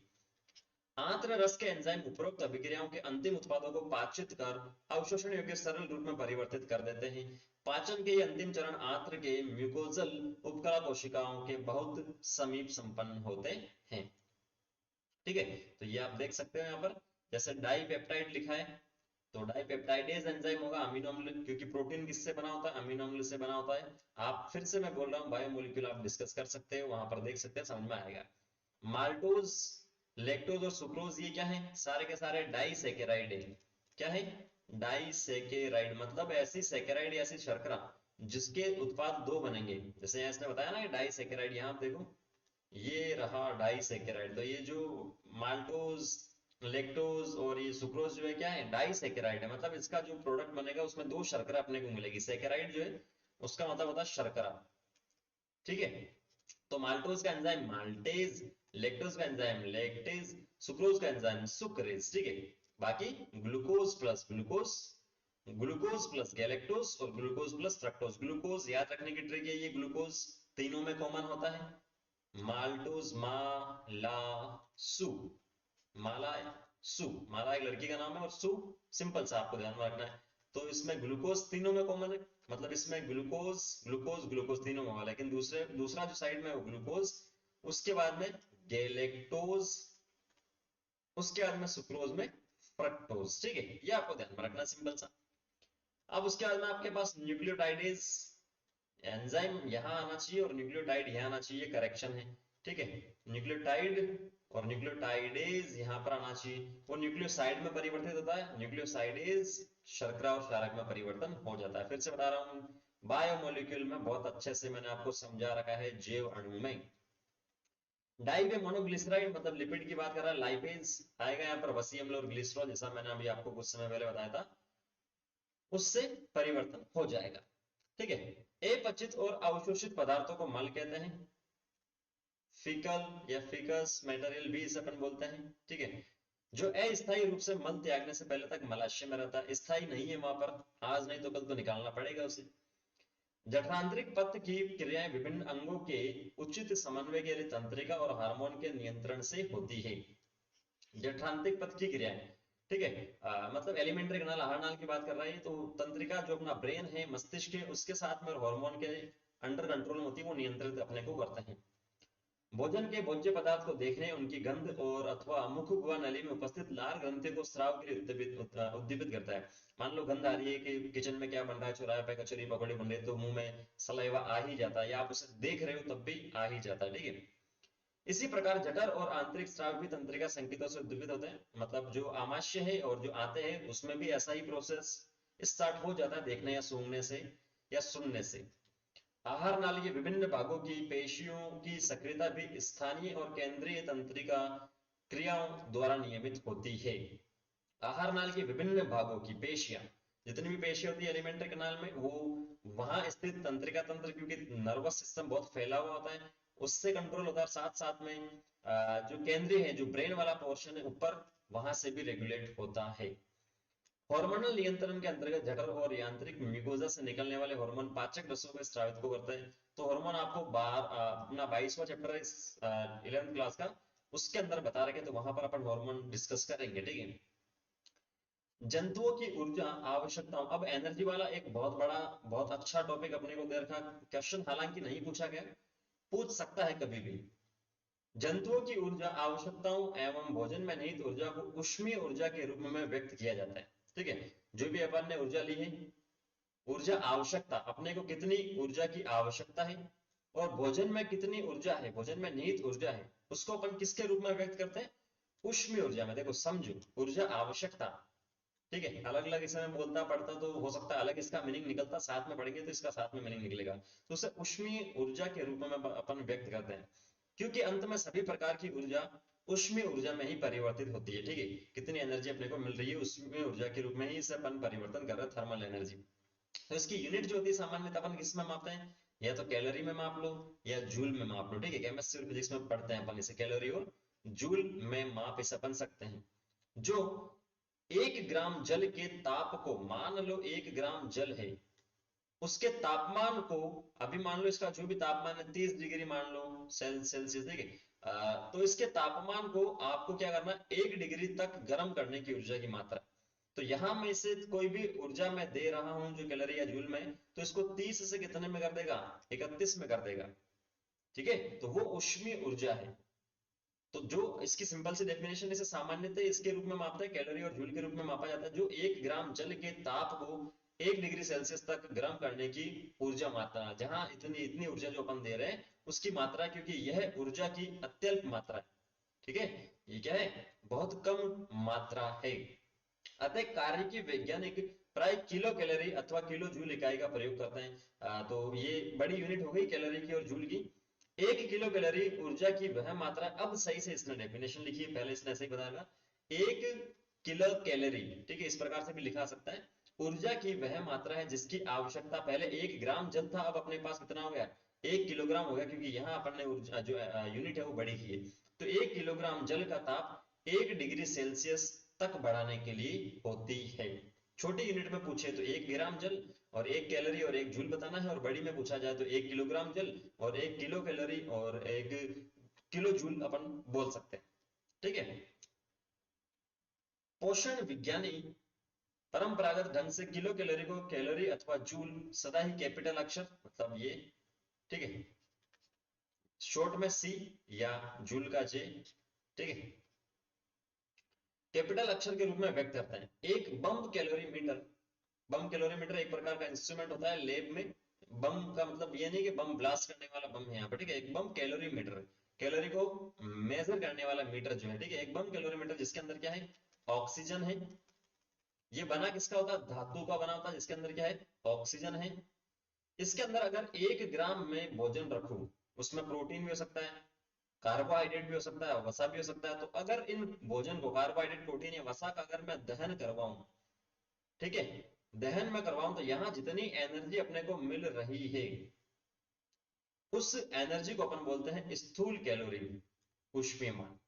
Speaker 1: आंत्र रस के एंजाइम उपरोक्त अभिक्रियाओं के अंतिम उत्पादों को पाचित कर अवशोषण योग्य सरल रूप में परिवर्तित कर देते हैं। पाचन के ये अंतिम चरण आंत्र के म्यूकोजल उपकला कोशिकाओं के बहुत समीप संपन्न होते हैं। ठीक है, तो ये आप देख सकते हो यहाँ पर, जैसे डाइपेप्टाइड लिखा है, तो डाइपेप्टाइडेज एंजाइम होगा अमीनो अम्ल, क्योंकि प्रोटीन किससे बना होता है, अमीनो अम्ल से बना होता है। आप फिर से मैं बोल रहा हूँ, बायोमोलिक्यूल आप डिस्कस कर सकते हो, वहां पर देख सकते हैं, समझ में आएगा। माल्टोज, लैक्टोज और सुक्रोज, ये क्या है, सारे के सारे डाइसेकेराइड है। क्या है, डाइसेकेराइड, मतलब ऐसी सेकेराइड, ऐसी शर्करा जिसके उत्पाद दो बनेंगे। जैसे इसने बताया ना डाइसेकेराइड, यहाँ आप देखो, ये रहा डाइसेकेराइड। तो ये जो माल्टोज, लेक्टोज और ये सुक्रोज जो है, क्या है, डाइसेकेराइड है, मतलब इसका जो प्रोडक्ट बनेगा उसमें दो शर्करा अपने को मिलेगी। सेकेराइड जो है उसका मतलब होता है शर्करा। ठीक है, तो माल्टोज का एंजाइम माल्टेज, लेक्टोज का एंजाइम लेक्टेज, सुक्रोज का एंजाइम सुक्रेज। ठीक है, बाकी glucose plus glucose, glucose plus galactose और ग्लूकोज प्लस फ्रक्टोज। ग्लूकोज याद रखने की ट्रिक है, ये ग्लूकोज तीनों में कॉमन होता है। माल्टोज, मा, ला, सु, माला, सु, माला एक लड़की का नाम है और सु सिंपल सा आपको ध्यान में रखना है। तो इसमें ग्लूकोज तीनों में कॉमन है, मतलब इसमें ग्लूकोज ग्लूकोज ग्लूकोज तीनों में होगा, लेकिन दूसरा जो साइड में वो ग्लूकोज, उसके बाद में गैलेक्टोज, उसके बाद में सुक्रोज में फ्रक्टोज। ठीक है, ये आपको ध्यान में रखना, सिंपल सा। अब उसके बाद में आपके पास न्यूक्लियोटाइडेज एंजाइम यहाँ आना चाहिए और न्यूक्लियोटाइड यहाँ आना चाहिए, करेक्शन है। ठीक है, न्यूक्लियोटाइड और न्यूक्लियोटाइडेज यहाँ पर आना चाहिए, वो न्यूक्लियोसाइड में परिवर्तित होता है। न्यूक्लियोसाइडेज शर्करा और क्षारक में परिवर्तन हो जाता है। फिर से बता रहा हूँ, बायोमोलिक्यूल में बहुत अच्छे से मैंने आपको समझा रखा है, जैव अणु में। डाई मोनोग्लिसराइड मतलब लिपिड की बात कर रहा है, लाइपेज आएगा यहाँ पर, वसी अम्ल और ग्लिसरॉल, जैसा मैंने अभी आपको कुछ समय पहले बताया था, उससे परिवर्तन हो जाएगा। ठीक है, अपचित और अवशोषित पदार्थों को मल कहते हैं। फिकल या फिकस मटेरियल भी इसे अपन बोलते हैं। ठीक है, जो अस्थायी रूप से मल त्यागने से पहले तक मलाशय में रहता है, स्थायी नहीं है वहां पर, आज नहीं तो कल तो निकालना पड़ेगा उसे। जठरांतरिक पथ की क्रियाएं विभिन्न अंगों के उचित समन्वय के लिए तंत्रिका और हार्मोन के नियंत्रण से होती है। जठरांतरिक पथ की क्रियाएं, ठीक है, मतलब एलिमेंट्री कनाल, आहार नाल की बात कर रहा है, तो तंत्रिका जो अपना ब्रेन है, मस्तिष्क है, उसके साथ में हार्मोन के अंडर कंट्रोल में होती है, वो नियंत्रित अपने को करते हैं। भोजन के भोज्य पदार्थ को देखने, उनकी गंध और अथवा मुख गुहा नली में उपस्थित लार ग्रंथि को स्राव के लिए उद्दीपित करता है। मान लो गंध आ रही है कि किचन में क्या बन रहा है, चौराहे पे कचौरी पकौड़े बन रहे हैं, तो मुंह में सलाइवा आ ही जाता है, या आप उसे देख रहे हो तब भी आ ही जाता है। ठीक है, इसी प्रकार जठर और आंतरिक स्राव भी तंत्रिका संकेतों से उद्दीपित होते हैं, मतलब जो आमाशय है और जो आते हैं उसमें भी ऐसा ही प्रोसेस स्टार्ट हो जाता है, देखने या सूंघने से या सुनने से। आहार नाली के विभिन्न भागों की पेशियों की सक्रियता भी स्थानीय और केंद्रीय तंत्रिका क्रियाओं द्वारा नियमित होती है। आहार नाल के विभिन्न भागों की पेशियां, जितनी भी पेशियां होती है एलिमेंट्री कनाल में, वो वहां स्थित तंत्रिका तंत्र, क्योंकि नर्वस सिस्टम बहुत फैला हुआ होता है, उससे कंट्रोल होता है। साथ साथ में जो केंद्रीय है, जो ब्रेन वाला पोर्शन है ऊपर, वहां से भी रेगुलेट होता है। हार्मोनल नियंत्रण के अंतर्गत जठर और यांत्रिक म्यूकोजा से निकलने वाले हार्मोन पाचक रसों को स्रावित को करते हैं। तो हार्मोन आपको अपना 22वां चैप्टर है 11th क्लास का, उसके अंदर बता रखे, तो वहां पर अपन हार्मोन डिस्कस करेंगे। ठीक है, जंतुओं की ऊर्जा आवश्यकताओं, अब एनर्जी वाला एक बहुत बड़ा बहुत अच्छा टॉपिक अपने को दे रखा, क्वेश्चन हालांकि नहीं पूछा गया, पूछ सकता है कभी भी। जंतुओं की ऊर्जा आवश्यकताओं एवं भोजन में निहित ऊर्जा को ऊष्मीय ऊर्जा के रूप में व्यक्त किया जाता है। ठीक है, जो भी अपन ने ऊर्जा ली है, ऊर्जा आवश्यकता, अपने को कितनी ऊर्जा की आवश्यकता है, और भोजन में कितनी ऊर्जा है, भोजन में निहित ऊर्जा है, उसको अपन किसके रूप में व्यक्त करते हैं, ऊष्मीय ऊर्जा में। देखो समझो, ऊर्जा आवश्यकता, ठीक है, अलग अलग इसमें बोलता पढ़ता तो हो सकता है अलग इसका मीनिंग निकलता, साथ में पढ़ेंगे तो इसका साथ में मीनिंग निकलेगा। तो उसे ऊष्मीय ऊर्जा के रूप में अपन व्यक्त करते हैं, क्योंकि अंत में सभी प्रकार की ऊर्जा ऊष्मीय ऊर्जा में ही परिवर्तित होती है। ठीक है, कितनी एनर्जी अपने को मिल रही है, ऊष्मीय ऊर्जा के रूप में ही इसे अपन परिवर्तन कर रहे हैं, थर्मल एनर्जी। तो इसकी यूनिट जो होती है सामान्यतः अपन किस में मापते हैं, या तो कैलोरी में माप लो या जूल में माप लो, ठीक है। केमिस्ट्री और फिजिक्स में पढ़ते हैं अपन इसे, कैलोरी और जूल में माप इसे अपन सकते हैं। जो 1 ग्राम जल के ताप को, मान लो 1 ग्राम जल है, उसके तापमान को, अभी मान लो इसका जो भी तापमान है 30 डिग्री मान लो सेल्सियस, ठीक है। तो इसके तापमान को आपको क्या करना है, 1 डिग्री तक गर्म करने की ऊर्जा की मात्रा। तो यहां मैं इसे कोई भी ऊर्जा मैं दे रहा हूं जो कैलोरी या जूल में, तो इसको 30 से कितने में कर देगा, 31 में कर देगा, ठीक है। तो वो ऊष्मीय ऊर्जा है। तो जो इसकी सिंपल सी डेफिनेशन, इसे सामान्यतः इसके रूप में मापता है, कैलोरी और जूल के रूप में मापा जाता है, जो 1 ग्राम जल के ताप को 1 डिग्री सेल्सियस तक गर्म करने की ऊर्जा मात्रा, जहां इतनी इतनी ऊर्जा जो अपन दे रहे हैं उसकी मात्रा, क्योंकि यह ऊर्जा की अत्यल्प मात्रा है, ठीक है। ये क्या है, बहुत कम मात्रा है। अतः कार्य की वैज्ञानिक प्राय किलो कैलोरी अथवा किलो जूल इकाई का प्रयोग करते हैं। तो ये बड़ी यूनिट हो गई कैलोरी की और जूल की। 1 किलो कैलोरी ऊर्जा की वह मात्रा, अब सही से इसने डेफिनेशन लिखी है, पहले इसने ऐसे ही बताया 1 किलो कैलोरी, ठीक है, इस प्रकार से भी लिखा सकता है। ऊर्जा की वह मात्रा है जिसकी आवश्यकता, पहले 1 ग्राम जल था, अब अपने पास कितना हो गया, 1 किलोग्राम हो गया, क्योंकि यहाँ अपन ने ऊर्जा जो यूनिट है वो बड़ी की है। तो 1 किलोग्राम जल का ताप 1 डिग्री सेल्सियस तक बढ़ाने के लिए होती है। छोटी यूनिट में पूछे तो 1 ग्राम जल और 1 कैलोरी और 1 जूल बताना है, और बड़ी में पूछा जाए तो 1 किलोग्राम जल और 1 किलो कैलोरी और 1 किलो जूल अपन बोल सकते हैं, ठीक है। पोषण विज्ञानी परंपरागत ढंग से किलो कैलोरी को कैलोरी अथवा जूल सदा ही कैपिटल अक्षर, मतलब ये, ठीक है, शॉर्ट में सी या जूल का जे, ठीक है, कैपिटल अक्षर के रूप में व्यक्त करते हैं। एक बम कैलोरीमीटर, बम कैलोरीमीटर एक प्रकार का इंस्ट्रूमेंट होता है लैब में। बम का मतलब ये नहीं कि बम ब्लास्ट करने वाला बम है यहाँ पर, ठीक है, एक बम कैलोरीमीटर, कैलोरी को मेजर करने वाला मीटर जो है, ठीक है, एक बम कैलोरीमीटर जिसके अंदर क्या है, ऑक्सीजन है। ये बना किसका होता है, धातु का बना होता है, जिसके अंदर क्या है, ऑक्सीजन है। इसके अंदर अगर 1 ग्राम में भोजन रखूं, उसमें प्रोटीन भी हो सकता है, कार्बोहाइड्रेट भी हो सकता है, वसा भी हो सकता है। तो अगर इन भोजन को कार्बोहाइड्रेट, प्रोटीन या वसा का अगर मैं दहन करवाऊं, ठीक है, दहन में करवाऊं, तो यहां जितनी एनर्जी अपने को मिल रही है, उस एनर्जी को अपन बोलते हैं स्थूल कैलोरी, ऊष्मीयमान।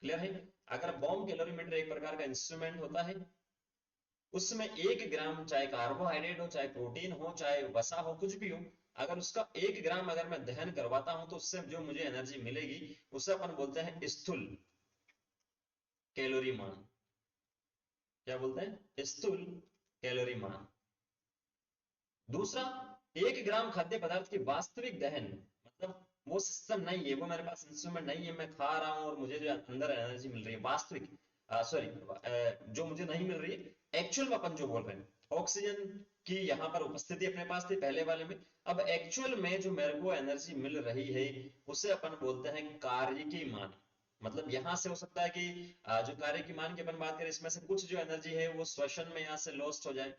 Speaker 1: क्लियर है। अगर बॉम्ब कैलोरीमीटर एक प्रकार का इंस्ट्रूमेंट होता है, उसमें 1 ग्राम, चाहे कार्बोहाइड्रेट हो, चाहे प्रोटीन हो, चाहे वसा हो, कुछ भी हो, अगर उसका 1 ग्राम अगर मैं दहन करवाता हूं, तो उससे जो मुझे एनर्जी मिलेगी उसे अपन बोलते हैं स्थूल कैलोरी मान। क्या बोलते हैं, स्थूल कैलोरी मान। दूसरा, 1 ग्राम खाद्य पदार्थ की वास्तविक दहन, मतलब वो सिस्टम नहीं है, वो मेरे पास इंस्ट्रूमेंट नहीं है, मैं खा रहा हूं और मुझे जो अंदर एनर्जी मिल रही है, वास्तविक, सॉरी, जो मुझे नहीं मिल रही है, एक्चुअल में अपन जो बोल रहे हैं, ऑक्सीजन की यहाँ पर उपस्थिति अपने पास थी पहले वाले में, अब एक्चुअल में जो मेरे को एनर्जी मिल रही है उसे अपन बोलते हैं कार्य की मान। मतलब यहां से हो सकता है कि जो कार्य की मान की अपन बात करें, इसमें से कुछ जो एनर्जी है वो श्वसन में यहाँ से लॉस्ट हो जाए,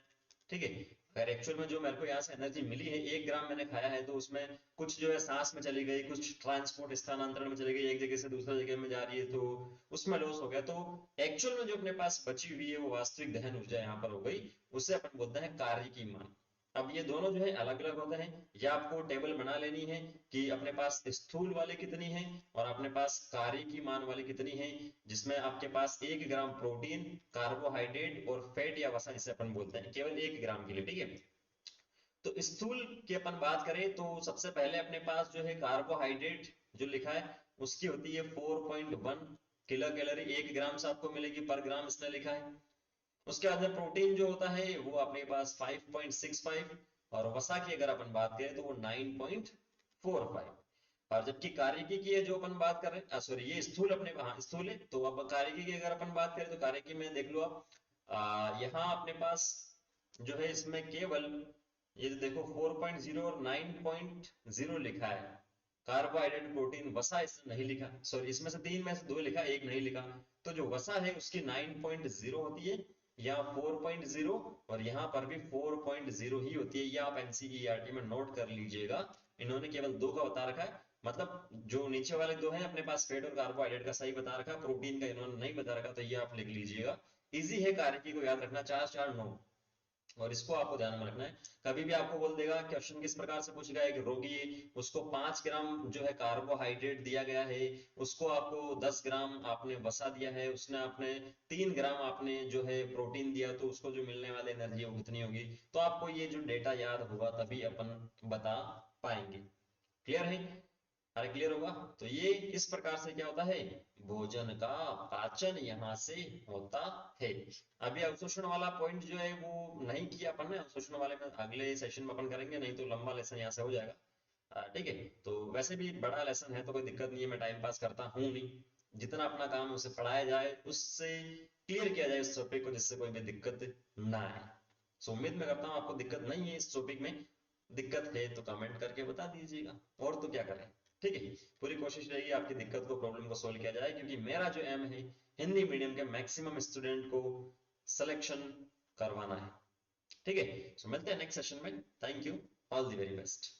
Speaker 1: ठीक है। अगर एक्चुअल में जो मेरे को यहाँ से एनर्जी मिली है, 1 ग्राम मैंने खाया है, तो उसमें कुछ जो है सांस में चली गई, कुछ ट्रांसपोर्ट स्थानांतरण में चली गई, एक जगह से दूसरी जगह में जा रही है, तो उसमें लॉस हो गया। तो एक्चुअल में जो अपने पास बची हुई है वो वास्तविक दहन ऊर्जा यहाँ पर हो गई, उसे अपन बोलते हैं कार्य की मान। अब ये दोनों जो है अलग अलग होते हैं, या आपको टेबल बना लेनी है कि अपने पास स्थूल वाले कितनी है और अपने पास कार्य की मान वाले कितनी है, जिसमें आपके पास 1 ग्राम प्रोटीन, कार्बोहाइड्रेट और फैट या वसा जिसे अपन बोलते हैं, केवल 1 ग्राम के लिए, ठीक है। तो स्थूल की अपन बात करें तो सबसे पहले अपने पास जो है कार्बोहाइड्रेट जो लिखा है उसकी होती है 4.1 किलो कैलोरी, 1 ग्राम से आपको मिलेगी पर ग्राम, इसने लिखा है। उसके बाद में प्रोटीन जो होता है वो अपने पास 5.65, और वसा की अगर अपन बात करें तो वो 9.45। और जबकि कार्यकी की है जो अपन बात कर रहे हैं, सॉरी ये स्थूल अपने, हाँ स्थूल है, तो अब कार्यकी की अगर अपन बात करें तो कार्यकी में देख लो आप, यहाँ अपने पास जो है इसमें केवल ये जो देखो 4.0 और 9.0 लिखा है, कार्बोहाइड्रेट, प्रोटीन, वसा इसने नहीं लिखा, सॉरी इसमें से तीन में से दो लिखा, एक नहीं लिखा। तो जो वसा है उसकी 9.0 होती है, या 4.0, और यहाँ पर भी 4.0 ही होती है, या आप एनसीईआरटी में नोट कर लीजिएगा। इन्होंने केवल दो का बता रखा है, मतलब जो नीचे वाले दो हैं अपने पास फैट और कार्बोहाइड्रेट का सही बता रखा, प्रोटीन का इन्होंने नहीं बता रखा, तो ये आप लिख लीजिएगा। इजी है, कार्यकी को याद रखना, 4 4 9, और इसको आपको ध्यान में रखना है। कभी भी आपको बोल देगा, क्वेश्चन किस प्रकार से पूछेगा, एक रोगी, उसको 5 ग्राम जो है कार्बोहाइड्रेट दिया गया है, उसको आपको 10 ग्राम आपने वसा दिया है, उसने आपने 3 ग्राम आपने जो है प्रोटीन दिया, तो उसको जो मिलने वाली एनर्जी वो कितनी होगी। तो आपको ये जो डेटा याद होगा तभी अपन बता पाएंगे। क्लियर है? अरे क्लियर होगा। तो ये इस प्रकार से क्या होता है, भोजन का पाचन यहाँ से होता है। अभी अवशोषण वाला पॉइंट जो है वो नहीं किया अपन ने, अवशोषण वाले में अगले सेशन में अपन करेंगे, नहीं तो लंबा लेसन यहाँ से हो जाएगा। ठीक है, तो वैसे भी बड़ा लेसन है तो कोई दिक्कत नहीं है, मैं टाइम पास करता हूँ नहीं, जितना अपना काम है उसे पढ़ाया जाए, उससे क्लियर किया जाए इस टॉपिक को, जिससे कोई भी दिक्कत ना आए। सो उम्मीद मैं करता हूँ आपको दिक्कत नहीं है इस टॉपिक में। दिक्कत है तो कमेंट करके बता दीजिएगा, और तो क्या करें। ठीक है, पूरी कोशिश रहेगी आपकी दिक्कत को, प्रॉब्लम को सोल्व किया जाए, क्योंकि मेरा जो एम है हिंदी मीडियम के मैक्सिमम स्टूडेंट को सिलेक्शन करवाना है। ठीक है, तो मिलते हैं नेक्स्ट सेशन में। Thank you, all the very best.